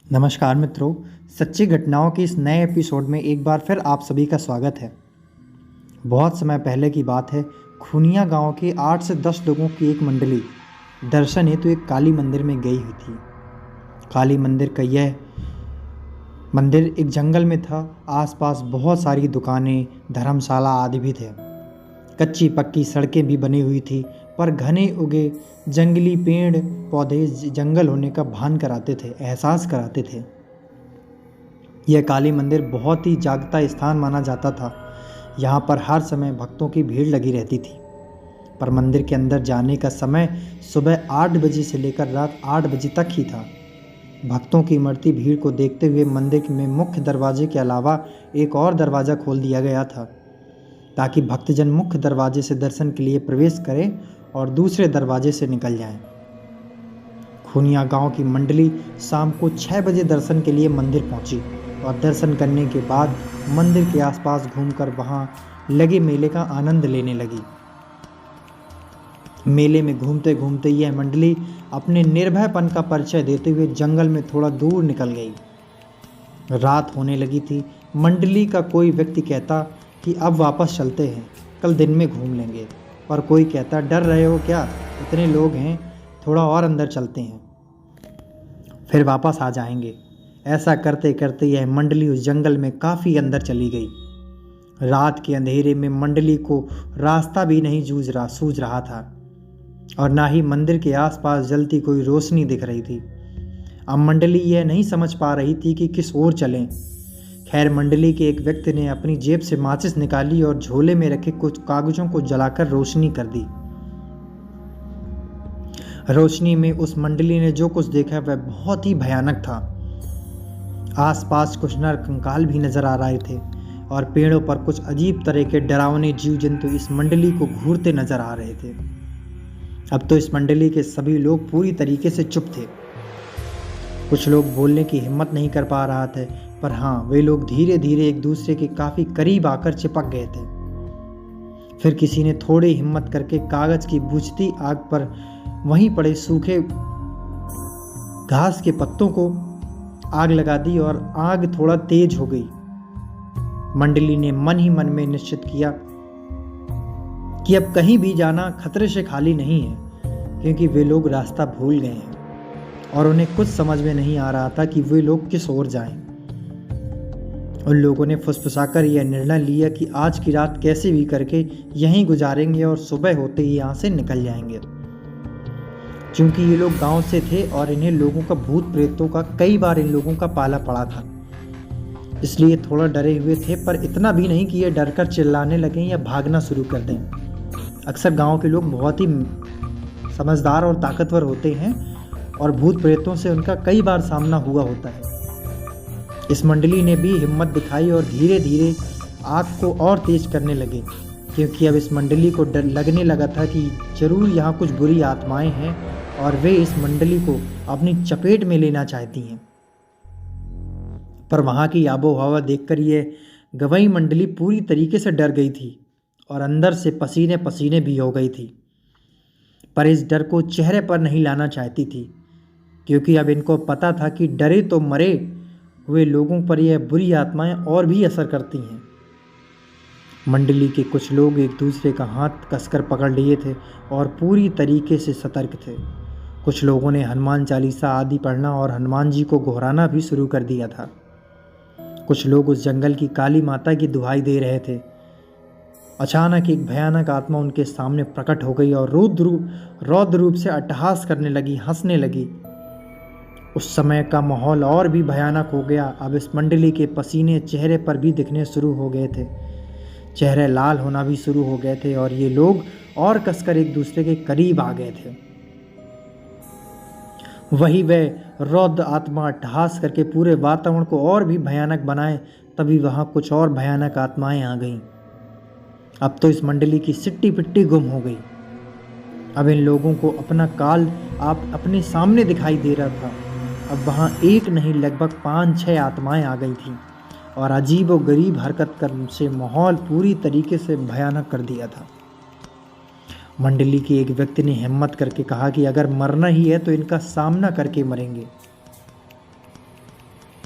नमस्कार मित्रों, सच्ची घटनाओं की इस नए एपिसोड में एक बार फिर आप सभी का स्वागत है। बहुत समय पहले की बात है। खूनिया गांव के 8 से 10 लोगों की एक मंडली दर्शन हेतु एक काली मंदिर में गई हुई थी। काली मंदिर का यह मंदिर एक जंगल में था। आसपास बहुत सारी दुकानें, धर्मशाला आदि भी थे। कच्ची पक्की सड़कें भी बनी हुई थी, पर घने उगे जंगली पेड़ पौधे जंगल होने का भान कराते थे, एहसास कराते थे। यह काली मंदिर बहुत ही जागता स्थान माना जाता था। यहाँ पर हर समय भक्तों की भीड़ लगी रहती थी। पर मंदिर के अंदर जाने का समय सुबह 8 बजे से लेकर रात 8 बजे तक ही था। भक्तों की बढ़ती भीड़ को देखते हुए मंदिर में मुख्य दरवाजे के अलावा एक और दरवाज़ा खोल दिया गया था, ताकि भक्तजन मुख्य दरवाजे से दर्शन के लिए प्रवेश करें और दूसरे दरवाजे से निकल जाएं। खूनिया गांव की मंडली शाम को 6 बजे दर्शन के लिए मंदिर पहुंची और दर्शन करने के बाद मंदिर के आसपास घूमकर वहां लगे मेले का आनंद लेने लगी। मेले में घूमते घूमते यह मंडली अपने निर्भयपन का परिचय देते हुए जंगल में थोड़ा दूर निकल गई। रात होने लगी थी। मंडली का कोई व्यक्ति कहता कि अब वापस चलते हैं, कल दिन में घूम लेंगे। और कोई कहता, डर रहे हो क्या, इतने लोग हैं, थोड़ा और अंदर चलते हैं, फिर वापस आ जाएंगे। ऐसा करते करते यह मंडली उस जंगल में काफ़ी अंदर चली गई। रात के अंधेरे में मंडली को रास्ता भी नहीं सूझ रहा था और ना ही मंदिर के आसपास जलती कोई रोशनी दिख रही थी। अब मंडली यह नहीं समझ पा रही थी कि किस ओर चलें। खैर, मंडली के एक व्यक्ति ने अपनी जेब से माचिस निकाली और झोले में रखे कुछ कागजों को जलाकर रोशनी कर दी। रोशनी में उस मंडली ने जो कुछ देखा वह बहुत ही भयानक था। आसपास कुछ नर कंकाल भी नजर आ रहे थे और पेड़ों पर कुछ अजीब तरह के डरावने जीव जंतु इस मंडली को घूरते नजर आ रहे थे। अब तो इस मंडली के सभी लोग पूरी तरीके से चुप थे। कुछ लोग बोलने की हिम्मत नहीं कर पा रहा थे, पर हाँ, वे लोग धीरे धीरे एक दूसरे के काफी करीब आकर चिपक गए थे। फिर किसी ने थोड़ी हिम्मत करके कागज की बुझती आग पर वहीं पड़े सूखे घास के पत्तों को आग लगा दी और आग थोड़ा तेज हो गई। मंडली ने मन ही मन में निश्चित किया कि अब कहीं भी जाना खतरे से खाली नहीं है, क्योंकि वे लोग रास्ता भूल गए हैं और उन्हें कुछ समझ में नहीं आ रहा था कि वे लोग किस ओर जाएं। उन लोगों ने फुसफुसाकर यह निर्णय लिया कि आज की रात कैसे भी करके यहीं गुजारेंगे और सुबह होते ही यहाँ से निकल जाएंगे। क्योंकि ये लोग गांव से थे और इन्हें लोगों का भूत प्रेतों का कई बार इन लोगों का पाला पड़ा था, इसलिए थोड़ा डरे हुए थे, पर इतना भी नहीं कि ये डरकर चिल्लाने लगें या भागना शुरू कर दें। अक्सर गांव के लोग बहुत ही समझदार और ताकतवर होते हैं और भूत प्रेतों से उनका कई बार सामना हुआ होता है। इस मंडली ने भी हिम्मत दिखाई और धीरे धीरे आग को और तेज करने लगे, क्योंकि अब इस मंडली को डर लगने लगा था कि जरूर यहाँ कुछ बुरी आत्माएं हैं और वे इस मंडली को अपनी चपेट में लेना चाहती हैं। पर वहाँ की आबो हवा देखकर ये गवई मंडली पूरी तरीके से डर गई थी और अंदर से पसीने पसीने भी हो गई थी, पर इस डर को चेहरे पर नहीं लाना चाहती थी, क्योंकि अब इनको पता था कि डरे तो मरे हुए लोगों पर यह बुरी आत्माएं और भी असर करती हैं। मंडली के कुछ लोग एक दूसरे का हाथ कसकर पकड़ लिए थे और पूरी तरीके से सतर्क थे। कुछ लोगों ने हनुमान चालीसा आदि पढ़ना और हनुमान जी को गोहराना भी शुरू कर दिया था। कुछ लोग उस जंगल की काली माता की दुहाई दे रहे थे। अचानक एक भयानक आत्मा उनके सामने प्रकट हो गई और रौद्र रूप से अट्टहास करने लगी, हंसने लगी। उस समय का माहौल और भी भयानक हो गया। अब इस मंडली के पसीने चेहरे पर भी दिखने शुरू हो गए थे, चेहरे लाल होना भी शुरू हो गए थे और ये लोग और कसकर एक दूसरे के करीब आ गए थे। वही वह रौद्र आत्मा अट्टहास करके पूरे वातावरण को और भी भयानक बनाए, तभी वहां कुछ और भयानक आत्माएं आ गईं। अब तो इस मंडली की सिट्टी पिट्टी गुम हो गई। अब इन लोगों को अपना काल आप अपने सामने दिखाई दे रहा था। अब वहां एक नहीं लगभग 5-6 आत्माएं आ गई थीं और अजीब और गरीब हरकत करने से माहौल पूरी तरीके से भयानक कर दिया था। मंडली के एक व्यक्ति ने हिम्मत करके कहा कि अगर मरना ही है तो इनका सामना करके मरेंगे।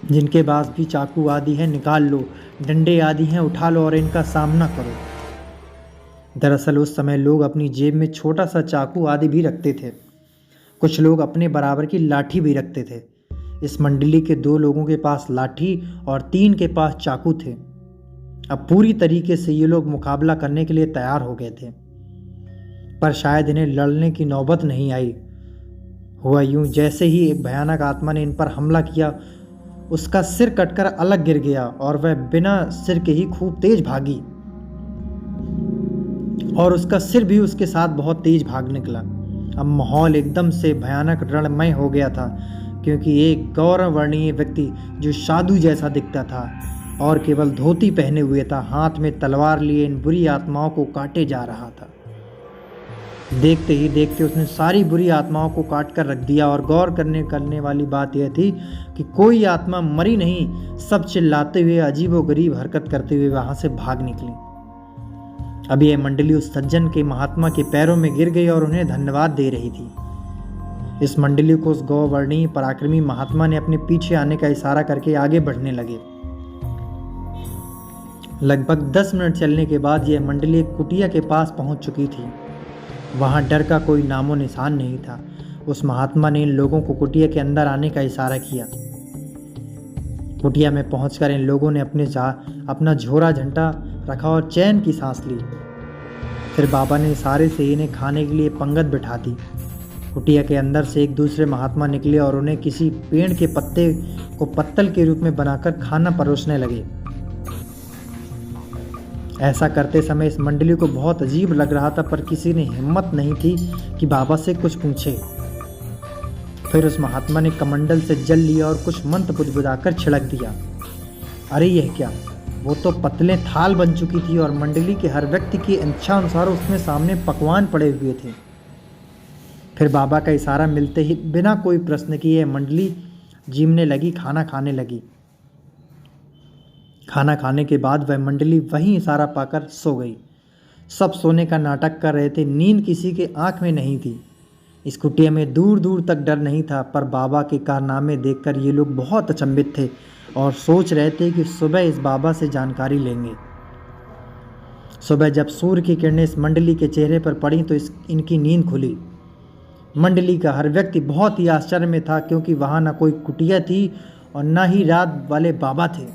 जिनके पास भी चाकू आदि है निकाल लो, डंडे आदि हैं उठा लो और इनका सामना करो। दरअसल उस समय लोग अपनी जेब में छोटा सा चाकू आदि भी रखते थे। कुछ लोग अपने बराबर की लाठी भी रखते थे। इस मंडली के 2 लोगों के पास लाठी और 3 के पास चाकू थे। अब पूरी तरीके से ये लोग मुकाबला करने के लिए तैयार हो गए थे, पर शायद इन्हें लड़ने की नौबत नहीं आई। हुआ यूं, जैसे ही एक भयानक आत्मा ने इन पर हमला किया, उसका सिर कटकर अलग गिर गया और वह बिना सिर के ही खूब तेज भागी और उसका सिर भी उसके साथ बहुत तेज भाग निकला। अब माहौल एकदम से भयानक रणमय हो गया था, क्योंकि एक गौरवर्णीय व्यक्ति जो साधु जैसा दिखता था और केवल धोती पहने हुए था, हाथ में तलवार लिए इन बुरी आत्माओं को काटे जा रहा था। देखते ही देखते उसने सारी बुरी आत्माओं को काट कर रख दिया। और गौर करने वाली बात यह थी कि कोई आत्मा मरी नहीं, सब चिल्लाते हुए अजीबोगरीब हरकत करते हुए वहां से भाग निकली। अब यह मंडली उस सज्जन के महात्मा के पैरों में गिर गई और उन्हें धन्यवाद दे रही थी। इस मंडली को उस गौवर्णीय पराक्रमी महात्मा ने अपने पीछे आने का इशारा करके आगे बढ़ने लगे। लगभग 10 मिनट चलने के बाद यह मंडली एक कुटिया के पास पहुंच चुकी थी। वहां डर का कोई नामो निशान नहीं था। उस महात्मा ने इन लोगों को कुटिया के अंदर आने का इशारा किया। कुटिया में पहुंचकर इन लोगों ने अपना झोरा झंटा रखा और चैन की सांस ली। फिर बाबा ने इशारे से इन्हें खाने के लिए पंगत बिठा दी। कुटिया के अंदर से एक दूसरे महात्मा निकले और उन्हें किसी पेड़ के पत्ते को पत्तल के रूप में बनाकर खाना परोसने लगे। ऐसा करते समय इस मंडली को बहुत अजीब लग रहा था, पर किसी ने हिम्मत नहीं थी कि बाबा से कुछ पूछे। फिर उस महात्मा ने कमंडल से जल लिया और कुछ मंत्र बुदबुदाकर छिड़क दिया। अरे यह क्या! वो तो पतले थाल बन चुकी थी और मंडली के हर व्यक्ति की इच्छा अनुसार उसमें सामने पकवान पड़े हुए थे। फिर बाबा का इशारा मिलते ही बिना कोई प्रश्न किए मंडली जीमने लगी, खाना खाने लगी। खाना खाने के बाद वह मंडली वहीं इशारा पाकर सो गई। सब सोने का नाटक कर रहे थे, नींद किसी के आंख में नहीं थी। इस कुटिया में दूर दूर तक डर नहीं था, पर बाबा के कारनामे देखकर ये लोग बहुत अचंभित थे और सोच रहे थे कि सुबह इस बाबा से जानकारी लेंगे। सुबह जब सूर्य की किरणें इस मंडली के चेहरे पर पड़ी तो इनकी नींद खुली। मंडली का हर व्यक्ति बहुत ही आश्चर्य में था, क्योंकि वहाँ न कोई कुटिया थी और न ही रात वाले बाबा थे,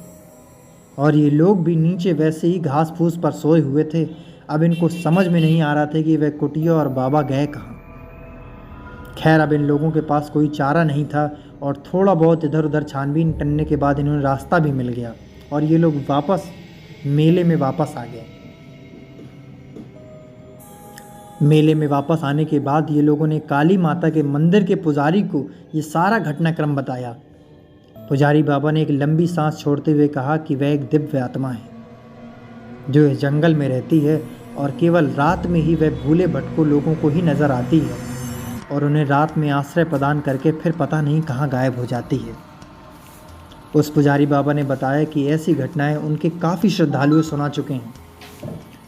और ये लोग भी नीचे वैसे ही घास फूस पर सोए हुए थे। अब इनको समझ में नहीं आ रहा था कि वह कुटिया और बाबा गए कहाँ। खैर, अब इन लोगों के पास कोई चारा नहीं था और थोड़ा बहुत इधर उधर छानबीन करने के बाद इन्हें रास्ता भी मिल गया और ये लोग वापस मेले में वापस आ गए। मेले में वापस आने के बाद ये लोगों ने काली माता के मंदिर के पुजारी को ये सारा घटनाक्रम बताया। पुजारी बाबा ने एक लंबी सांस छोड़ते हुए कहा कि वह एक दिव्य आत्मा है जो इस जंगल में रहती है और केवल रात में ही वह भूले भटको लोगों को ही नज़र आती है और उन्हें रात में आश्रय प्रदान करके फिर पता नहीं कहाँ गायब हो जाती है। उस पुजारी बाबा ने बताया कि ऐसी घटनाएं उनके काफ़ी श्रद्धालु सुना चुके हैं।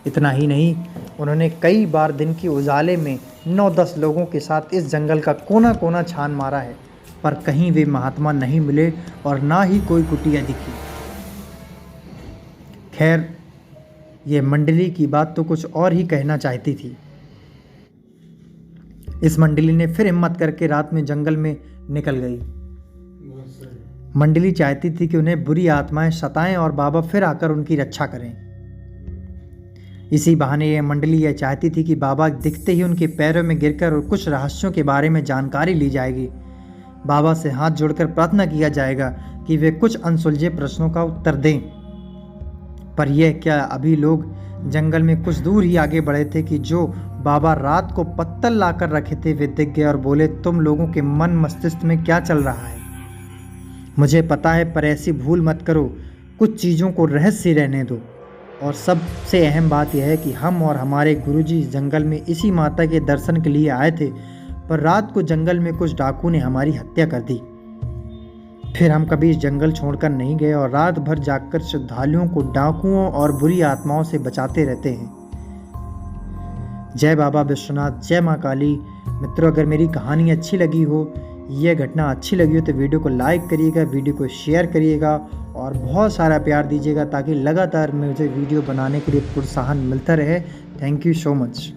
इतना ही नहीं, उन्होंने कई बार दिन की उजाले में 9-10 लोगों के साथ इस जंगल का कोना कोना छान मारा है, पर कहीं वे महात्मा नहीं मिले और ना ही कोई कुटिया दिखी। खैर, ये मंडली की बात तो कुछ और ही कहना चाहती थी। इस मंडली ने फिर हिम्मत करके रात में जंगल में निकल गई। मंडली चाहती थी कि उन्हें बुरी आत्माएं सताएं और बाबा फिर आकर उनकी रक्षा करें। इसी बहाने यह मंडली यह चाहती थी कि बाबा दिखते ही उनके पैरों में गिरकर और कुछ रहस्यों के बारे में जानकारी ली जाएगी। बाबा से हाथ जोड़कर प्रार्थना किया जाएगा कि वे कुछ अनसुलझे प्रश्नों का उत्तर दें। पर यह क्या, अभी लोग जंगल में कुछ दूर ही आगे बढ़े थे कि जो बाबा रात को पत्तल लाकर रखे थे वे दिख गए और बोले, तुम लोगों के मन मस्तिष्क में क्या चल रहा है मुझे पता है, पर ऐसी भूल मत करो, कुछ चीज़ों को रहस्य रहने दो। और सबसे अहम बात यह है कि हम और हमारे गुरुजी जंगल में इसी माता के दर्शन के लिए आए थे, पर रात को जंगल में कुछ डाकू ने हमारी हत्या कर दी। फिर हम कभी इस जंगल छोड़कर नहीं गए और रात भर जागकर श्रद्धालुओं को डाकुओं और बुरी आत्माओं से बचाते रहते हैं। जय बाबा विश्वनाथ, जय माँ काली। मित्रों, अगर मेरी कहानी अच्छी लगी हो ये घटना अच्छी लगी हो तो वीडियो को लाइक करिएगा, वीडियो को शेयर करिएगा और बहुत सारा प्यार दीजिएगा ताकि लगातार मुझे वीडियो बनाने के लिए प्रोत्साहन मिलता रहे। Thank you so much.